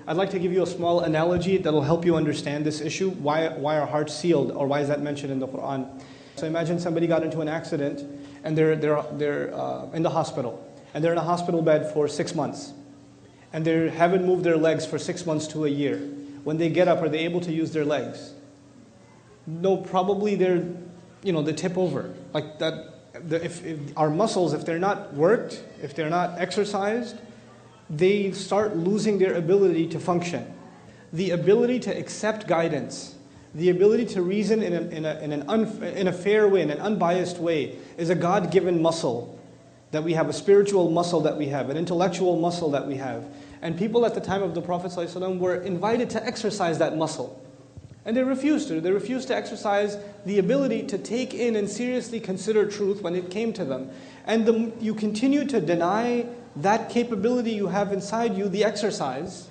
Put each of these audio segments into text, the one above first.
I'd like to give you a small analogy that'll help you understand this issue. Why are hearts sealed, or why is that mentioned in the Quran? So imagine somebody got into an accident and they're in the hospital, and they're in a hospital bed for 6 months, and they haven't moved their legs for 6 months to a year. When they get up, are they able to use their legs? No, probably they tip over. Like that, if our muscles, if they're not worked, if they're not exercised, they start losing their ability to function. The ability to accept guidance, the ability to reason in a fair way, in an unbiased way, is a God-given muscle that we have, a spiritual muscle that we have, an intellectual muscle that we have. And people at the time of the Prophet ﷺ were invited to exercise that muscle. And they refused to. They refused to exercise the ability to take in and seriously consider truth when it came to them. And you continue to deny that capability you have inside you, the exercise.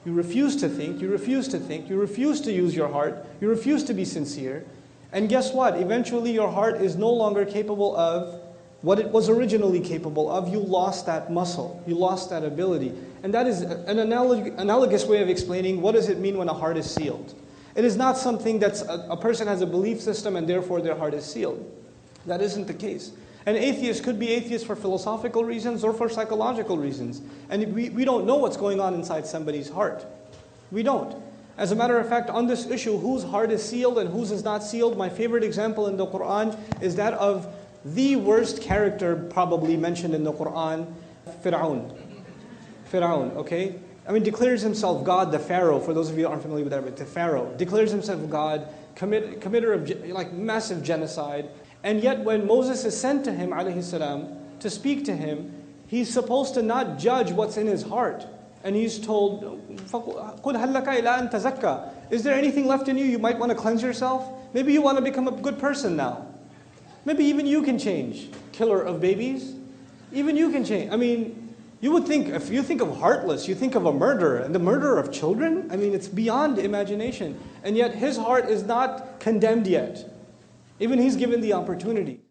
You refuse to think, you refuse to think, you refuse to use your heart, you refuse to be sincere. And guess what? Eventually your heart is no longer capable of what it was originally capable of. You lost that muscle, you lost that ability. And that is an analogous way of explaining what does it mean when a heart is sealed. It is not something that's a person has a belief system and therefore their heart is sealed. That isn't the case. An atheist could be atheist for philosophical reasons or for psychological reasons. And we don't know what's going on inside somebody's heart. We don't. As a matter of fact, on this issue, whose heart is sealed and whose is not sealed, my favorite example in the Quran is that of the worst character probably mentioned in the Quran, Fir'aun. Fir'aun, okay? I mean, declares himself God, the Pharaoh. For those of you who aren't familiar with Arabic, the Pharaoh. Declares himself God, committer of massive genocide. And yet when Moses is sent to him, alayhi salam, to speak to him, he's supposed to not judge what's in his heart. And he's told, قُلْ هَلْ لَكَ إِلَىٰ أَن تَزَكَّى. Is there anything left in you? You might want to cleanse yourself. Maybe you want to become a good person now. Maybe even you can change. Killer of babies. Even you can change. I mean, you would think, if you think of heartless, you think of a murderer, and the murderer of children? I mean, it's beyond imagination. And yet his heart is not condemned yet. Even he's given the opportunity.